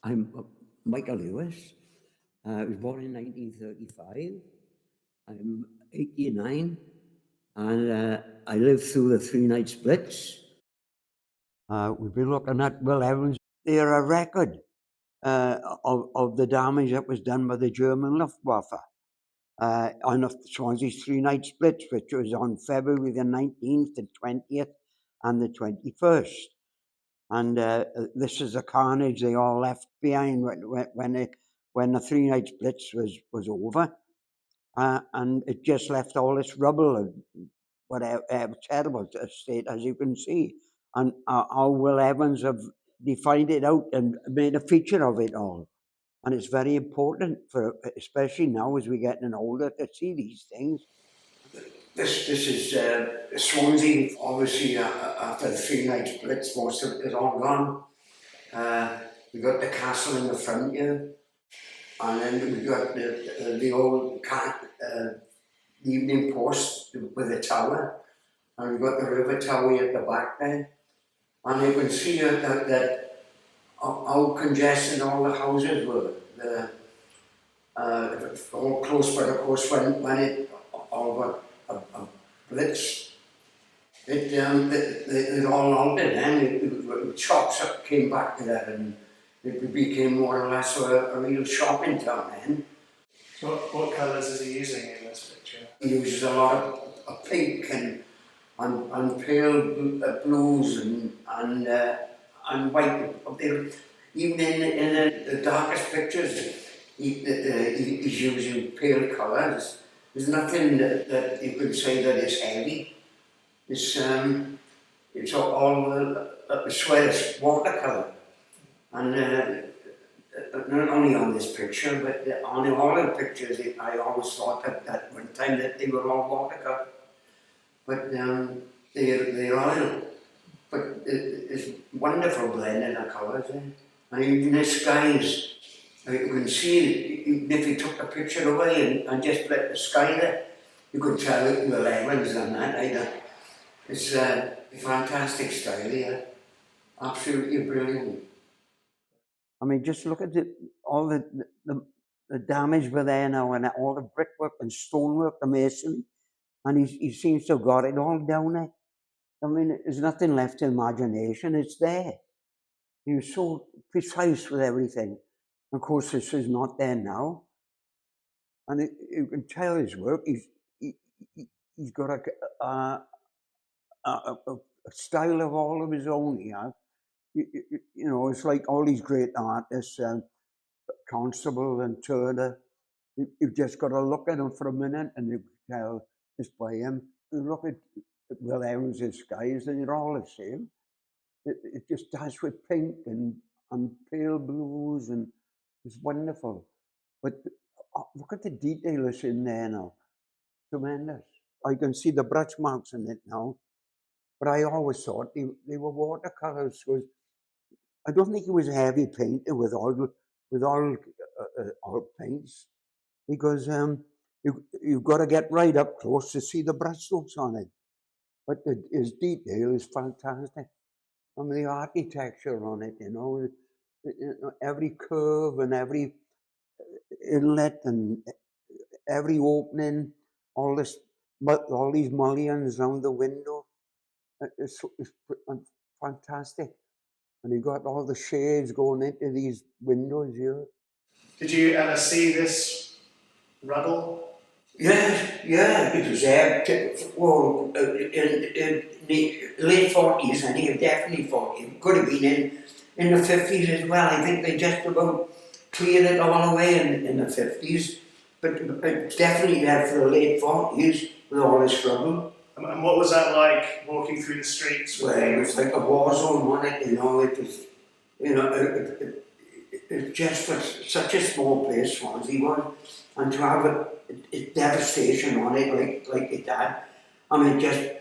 I'm Michael Lewis. I was born in 1935. I'm 89, and I lived through the Three Nights Blitz. We've been looking at Will Evans. They're a record of the damage that was done by the German Luftwaffe on the Swansea's Three Nights Blitz, which was on February the 19th, the 20th, and the 21st. And this is the carnage they all left behind when the Three Nights Blitz was over. And it just left all this rubble and whatever, terrible state, as you can see. And how Will Evans have defined it out and made a feature of it all. And it's very important, for, especially now as we're getting older, to see these things. This is Swansea. Obviously, after the Three Nights Blitz, most of it is all gone. We've got the castle in the front here, and then we've got the old evening post with the tower, and we've got the river tower at the back there. And you can see that how congested all the houses were. All close, but of course when it all got a blitz, it all altered, and shops came back to that, and it became more or less a real shopping town then. So what colours is he using in this picture? He uses a lot of pink and pale blues and white. Even in the darkest pictures, he's using pale colours. There's nothing that you can say that is heavy. It's all I swear it's watercolour. And not only on this picture, but on all the pictures, I always thought at one time that they were all watercolour. But they're oil. But it's wonderful blending of colours. And even the skies, you can see, even if you took the picture away and just let the sky there, you could tell it Will Evans and that either. It's a fantastic style here. Absolutely brilliant. I mean, just look at all the damage we're there now, and all the brickwork and stonework, the masonry, and he seems to have got it all down there. I mean, there's nothing left to imagination, it's there. He was so precise with everything. Of course, this is not there now. And you can tell his work, he's got a style of all of his own here. You know, it's like all these great artists, Constable and Turner. You've just got to look at them for a minute and you can tell it's by him. You look at Will Evans' skies and they're all the same. It just does with pink and pale blues, and it's wonderful. But look at the detail that's in there now. Tremendous. I can see the brush marks in it now. But I always thought they were watercolours. I don't think he was a heavy painter with all paints, because you've got to get right up close to see the brushstrokes on it. But his detail is fantastic. I mean, the architecture on it, you know, every curve and every inlet and every opening, all these mullions around the window. It's fantastic. And you got all the shades going into these windows here. Did you ever see this rubble? Yeah, it was there. Well, in the late 40s, I think definitely 40. It could have been in the 50s as well. I think they just about cleared it all away in the 50s. But it's definitely there for the late 40s with all this rubble. And what was that like, walking through the streets? Well, it was like a war zone, wasn't it? You know, it was, you know, it just for such a small place, Swansea was, and to have a devastation on it like it had. I mean, just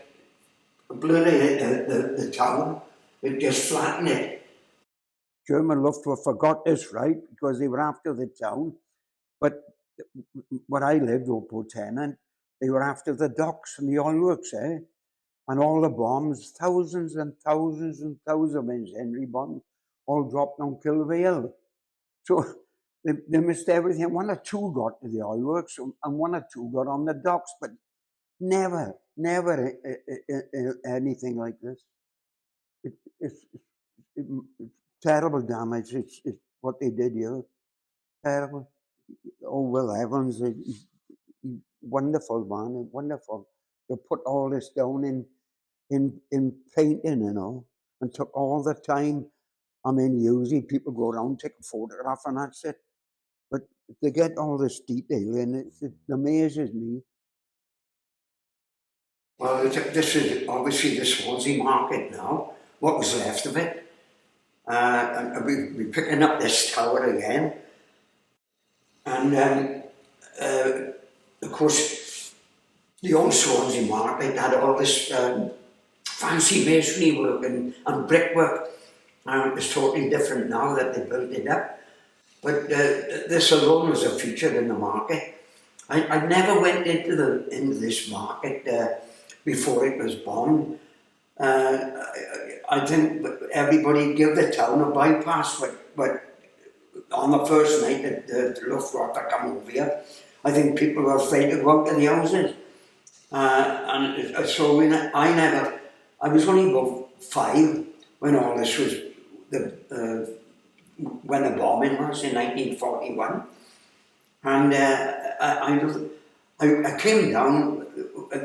obliterated the town. It just flattened it. German Luftwaffe forgot this, right? Because they were after the town. But where I lived, Port Tenant, they were after the docks and the oil works, eh? And all the bombs, thousands and thousands and thousands of Henry bombs, all dropped on Kilvale. So they missed everything. One or two got to the oil works and one or two got on the docks, but never anything like this. It's terrible damage. It's what they did here. Terrible. Oh, Will Evans, he's wonderful man, wonderful. They put all this down in painting, you know, and took all the time. I mean, usually people go around, take a photograph, and that's it. But they get all this detail, and it amazes me. Well, this is obviously the Swansea market now, what was left of it. And we're picking up this tower again. And of course, the old Swansea market had all this fancy masonry work and brickwork. It's totally different now that they built it up. But this alone was a feature in the market. I never went into this market before it was bombed. I think everybody gave the town a bypass, but on the first night that the Luftwaffe come over here, I think people were afraid to go out to the houses. And so I was only about 5 when all this was, when the bombing was in 1941. And I came down,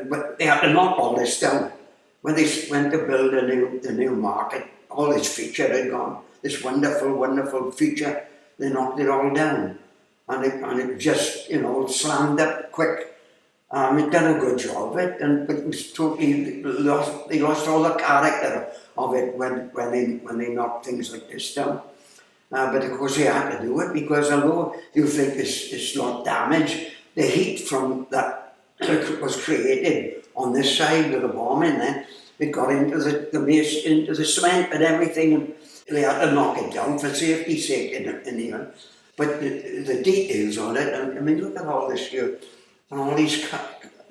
but they had to knock all this down. When they went to build the new market, all this feature had gone. This wonderful, wonderful feature, they knocked it all down. And it just, you know, slammed up quick. It done a good job of it, but it was totally lost. They lost all the character of it when they knocked things like this down. But of course they had to do it because although you think it's not damaged, the heat from that was created on this side with the bombing. Then it got into the cement and everything, and they had to knock it down for safety's sake in here. But the details on it, I mean, look at all this here, and all these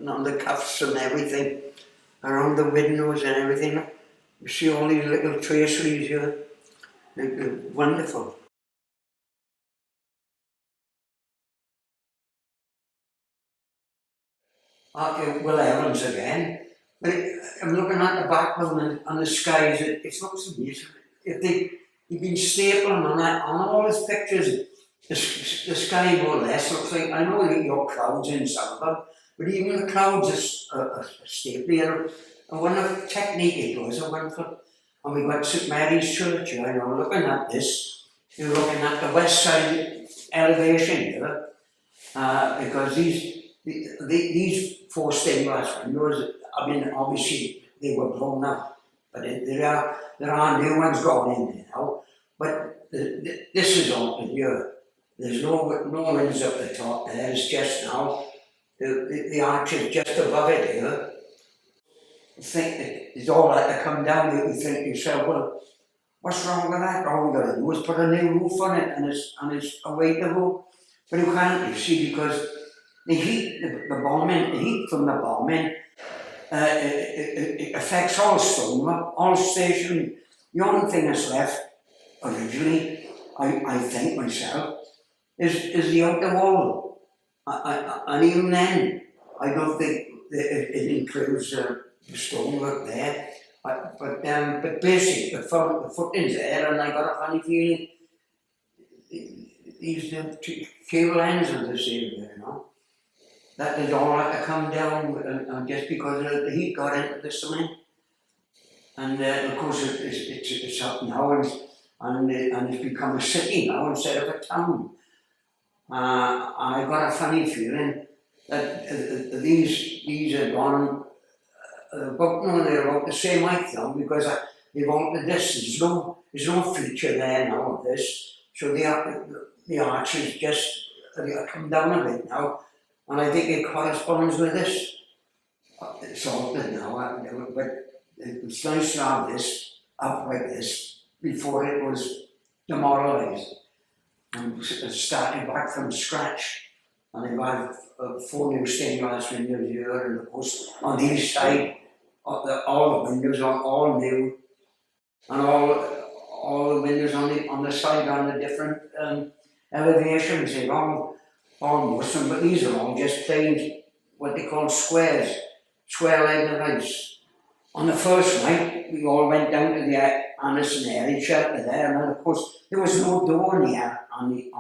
on the cuffs and everything, around the windows and everything. You see all these little traceries here. They're wonderful. Will Evans again. But I'm looking at the background and the skies. It looks amazing. If you've been stapling on all his pictures, the sky more or less looks like, I know your crowds in some of them, but even the clouds are stapling. I wonder if technique it was. I wonder and we got St Mary's Church, you know, looking at this. You're looking at the west side elevation here, because these 4 stained glass windows, I mean, obviously they were blown up, but there are new ones going in there now. But this is open here. There's no windows up the top there. It's just now the arch is just above it here. You think that it's all like to come down. You think to yourself, well, what's wrong with that? All we got to do is put a new roof on it, and it's a way to go. But you can't, you see, because the heat, the bombing, the heat from the bombing, it affects all stonework, all station. The only thing that's left originally, I think myself, is the outer wall. And even then, I don't think it includes the stonework there. But basically, the footings there, and I got a funny feeling these cable ends of this area, you know. That it all had to come down just because the heat got into the cement. And of course it's up now and it's become a city now instead of a town. I got a funny feeling that these are gone they're about the same height now because they've altered this. There's no feature there now of this. So the arch is just come down a bit now. And I think it corresponds with this. It's altered now, but it's nice to have this up like this before it was demoralised and started back from scratch. And they've had 4 new stained glass windows here, and of course on each side, all the windows are all new, and all the windows on the side on the different elevations. They're all noson, but these are all just plain, what they call squares, square leg of house. On the first night, we all went down to the ariennir shelter there, and of course, there was no door on the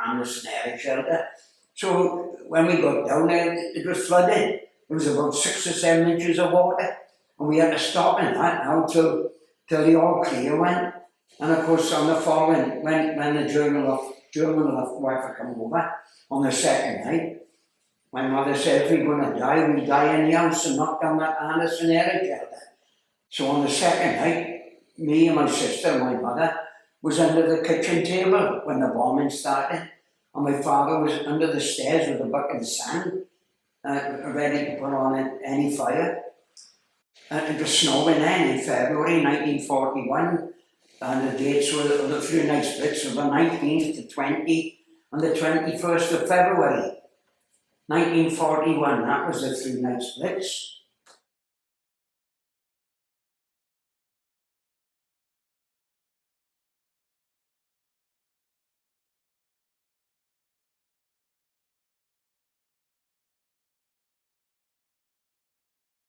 ariennir shelter. So when we got down there, it was flooded. There was about 6 or 7 inches of water, and we had to stop in that now till the all clear went. And of course, on the following, when the German Luftwaffe come over on the second night, my mother said, if we're going to die, we'll die in the house and not down that ariennir shelter. So on the second night, me and my sister and my mother was under the kitchen table when the bombing started, and my father was under the stairs with a bucket of sand, ready to put on any fire. It was snowing then in February 1941, and the dates were the Three Nights Blitz were the 19th to 20 and the 21st of February 1941. That was the Three Nights Blitz.